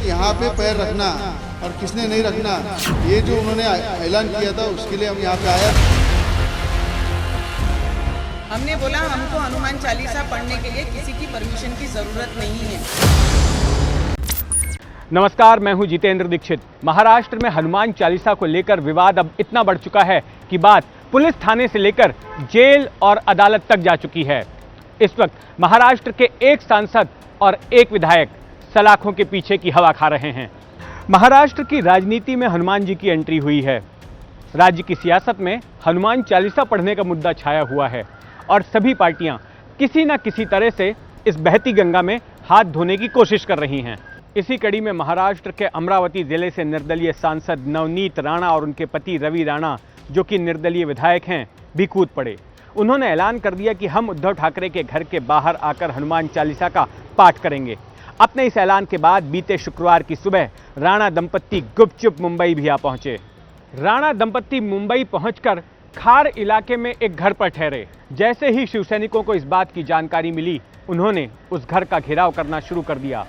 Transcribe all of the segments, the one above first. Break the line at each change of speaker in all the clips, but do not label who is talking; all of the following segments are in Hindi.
यहाँ पे पैर रखना और किसने नहीं रखना, ये जो उन्होंने ऐलान किया था उसके लिए हम यहाँ पे आए।
हमने बोला हमको हनुमान चालीसा पढ़ने के लिए किसी की परमिशन की जरूरत नहीं है।
नमस्कार, मैं हूं जितेंद्र दीक्षित। महाराष्ट्र में हनुमान चालीसा को लेकर विवाद अब इतना बढ़ चुका है कि बात पुलिस थाने से लेकर जेल और अदालत तक जा चुकी है। इस वक्त महाराष्ट्र के एक सांसद और एक विधायक सलाखों के पीछे की हवा खा रहे हैं। महाराष्ट्र की राजनीति में हनुमान जी की एंट्री हुई है। राज्य की सियासत में हनुमान चालीसा पढ़ने का मुद्दा छाया हुआ है और सभी पार्टियां किसी न किसी तरह से इस बहती गंगा में हाथ धोने की कोशिश कर रही हैं। इसी कड़ी में महाराष्ट्र के अमरावती जिले से निर्दलीय सांसद नवनीत राणा और उनके पति रवि राणा, जो कि निर्दलीय विधायक हैं, भी कूद पड़े। उन्होंने ऐलान कर दिया कि हम उद्धव ठाकरे के घर के बाहर आकर हनुमान चालीसा का पाठ करेंगे। अपने इस ऐलान के बाद बीते शुक्रवार की सुबह राणा दंपत्ति गुपचुप मुंबई भी आ पहुंचे। राणा दंपत्ति मुंबई पहुंचकर खार इलाके में एक घर पर ठहरे। जैसे ही शिवसैनिकों को इस बात की जानकारी मिली, उन्होंने उस घर का घेराव करना शुरू कर दिया।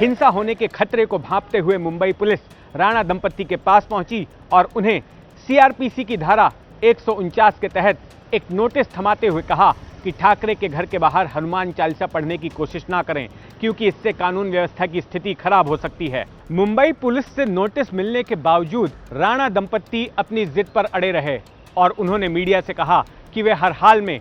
हिंसा होने के खतरे को भांपते हुए मुंबई पुलिस राणा दंपत्ति के पास पहुंची और उन्हें सीआरपीसी की धारा 149 के तहत एक नोटिस थमाते हुए कहा कि ठाकरे के घर के बाहर हनुमान चालीसा पढ़ने की कोशिश ना करें, क्योंकि इससे कानून व्यवस्था की स्थिति खराब हो सकती है। मुंबई पुलिस से नोटिस मिलने के बावजूद राणा दंपत्ति अपनी जिद पर अड़े रहे और उन्होंने मीडिया से कहा कि वे हर हाल में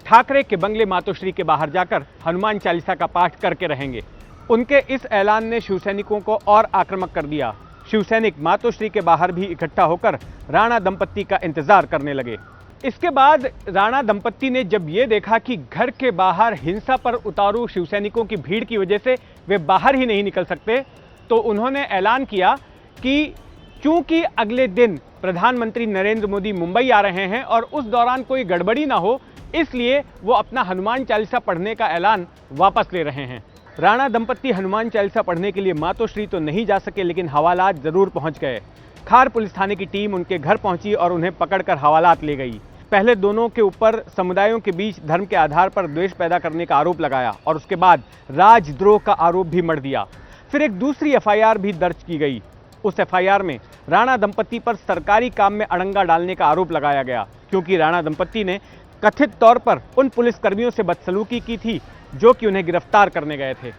ठाकरे के बंगले मातोश्री के बाहर जाकर हनुमान चालीसा का पाठ करके रहेंगे। उनके इस ऐलान ने शिवसैनिकों को और आक्रामक कर दिया। शिवसैनिक मातोश्री के बाहर भी इकट्ठा होकर राणा दंपत्ति का इंतजार करने लगे। इसके बाद राणा दंपत्ति ने जब ये देखा कि घर के बाहर हिंसा पर उतारू शिवसैनिकों की भीड़ की वजह से वे बाहर ही नहीं निकल सकते, तो उन्होंने ऐलान किया कि चूंकि अगले दिन प्रधानमंत्री नरेंद्र मोदी मुंबई आ रहे हैं और उस दौरान कोई गड़बड़ी ना हो, इसलिए वो अपना हनुमान चालीसा पढ़ने का ऐलान वापस ले रहे हैं। राणा दंपत्ति हनुमान चालीसा पढ़ने के लिए मातोश्री तो नहीं जा सके, लेकिन हवालात जरूर पहुंच गए। खार पुलिस थाने की टीम उनके घर पहुंची और उन्हें पकड़कर हवालात ले गई। पहले दोनों के ऊपर समुदायों के बीच धर्म के आधार पर द्वेष पैदा करने का आरोप लगाया और उसके बाद राजद्रोह का आरोप भी मढ़ दिया। फिर एक दूसरी एफआईआर भी दर्ज की गई। उस एफआईआर में राणा दंपत्ति पर सरकारी काम में अड़ंगा डालने का आरोप लगाया गया, क्योंकि राणा दंपत्ति ने कथित तौर पर उन पुलिसकर्मियों से बदसलूकी की थी जो कि उन्हें गिरफ्तार करने गए थे।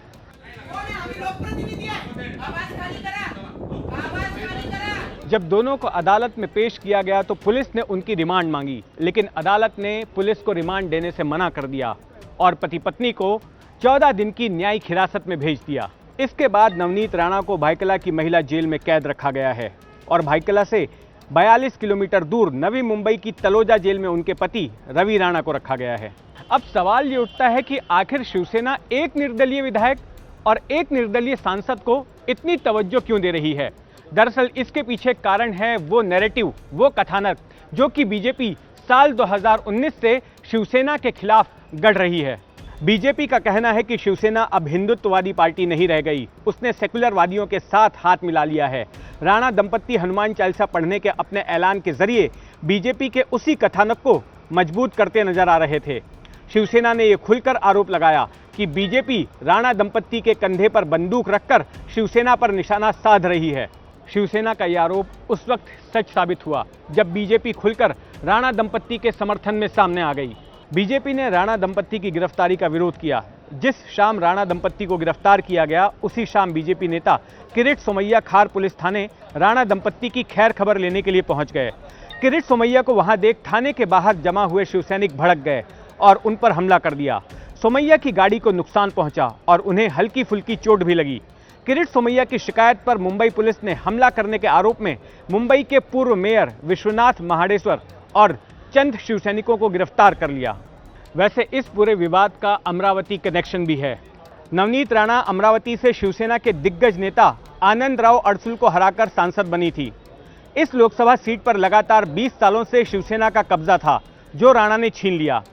जब दोनों को अदालत में पेश किया गया तो पुलिस ने उनकी रिमांड मांगी, लेकिन अदालत ने पुलिस को रिमांड देने से मना कर दिया और पति पत्नी को 14 दिन की न्यायिक हिरासत में भेज दिया। इसके बाद नवनीत राणा को भायखला की महिला जेल में कैद रखा गया है और भायखला से 42 किलोमीटर दूर नवी मुंबई की तलोजा जेल में उनके पति रवि राणा को रखा गया है। अब सवाल ये उठता है कि आखिर शिवसेना एक निर्दलीय विधायक और एक निर्दलीय सांसद को इतनी तवज्जो क्यों दे रही है। दरअसल इसके पीछे कारण है वो नैरेटिव, वो कथानक जो कि बीजेपी साल 2019 से शिवसेना के खिलाफ गढ़ रही है। बीजेपी का कहना है कि शिवसेना अब हिंदुत्ववादी पार्टी नहीं रह गई, उसने सेकुलरवादियों के साथ हाथ मिला लिया है। राणा दंपत्ति हनुमान चालीसा पढ़ने के अपने ऐलान के जरिए बीजेपी के उसी कथानक को मजबूत करते नजर आ रहे थे। शिवसेना ने यह खुलकर आरोप लगाया कि बीजेपी राणा दंपत्ति के कंधे पर बंदूक रखकर शिवसेना पर निशाना साध रही है। शिवसेना का यह आरोप उस वक्त सच साबित हुआ जब बीजेपी खुलकर राणा दंपत्ति के समर्थन में सामने आ गई। बीजेपी ने राणा दंपत्ति की गिरफ्तारी का विरोध किया। जिस शाम राणा दंपत्ति को गिरफ्तार किया गया, उसी शाम बीजेपी नेता किरीट सोमैया खार पुलिस थाने राणा दंपत्ति की खैर खबर लेने के लिए पहुंच गए। किरीट सोमैया को वहां देख थाने के बाहर जमा हुए शिवसैनिक भड़क गए और उन पर हमला कर दिया। सोमैया की गाड़ी को नुकसान पहुंचा और उन्हें हल्की फुल्की चोट भी लगी। किरीट सोमैया की शिकायत पर मुंबई पुलिस ने हमला करने के आरोप में मुंबई के पूर्व मेयर विश्वनाथ महाडेश्वर और चंद शिवसैनिकों को गिरफ्तार कर लिया। वैसे इस पूरे विवाद का अमरावती कनेक्शन भी है। नवनीत राणा अमरावती से शिवसेना के दिग्गज नेता आनंदराव अडसुल को हराकर सांसद बनी थी। इस लोकसभा सीट पर लगातार 20 सालों से शिवसेना का कब्जा था, जो राणा ने छीन लिया।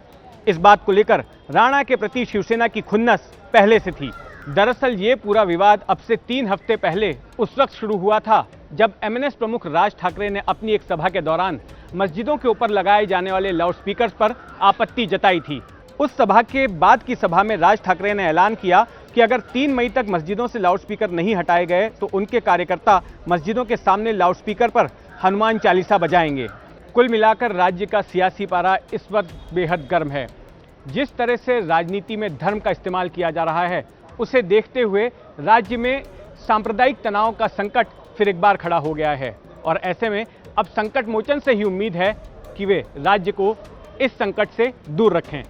इस बात को लेकर राणा के प्रति शिवसेना की खुन्नस पहले से थी। दरअसल ये पूरा विवाद अब से 3 हफ्ते पहले उस वक्त शुरू हुआ था जब एमएनएस प्रमुख राज ठाकरे ने अपनी एक सभा के दौरान मस्जिदों के ऊपर लगाए जाने वाले लाउडस्पीकर्स पर आपत्ति जताई थी। उस सभा के बाद की सभा में राज ठाकरे ने ऐलान किया कि अगर 3 मई तक मस्जिदों से लाउडस्पीकर नहीं हटाए गए तो उनके कार्यकर्ता मस्जिदों के सामने लाउडस्पीकर पर हनुमान चालीसा बजाएंगे। कुल मिलाकर राज्य का सियासी पारा इस वक्त बेहद गर्म है। जिस तरह से राजनीति में धर्म का इस्तेमाल किया जा रहा है, उसे देखते हुए राज्य में सांप्रदायिक तनाव का संकट फिर एक बार खड़ा हो गया है और ऐसे में अब संकट मोचन से ही उम्मीद है कि वे राज्य को इस संकट से दूर रखें।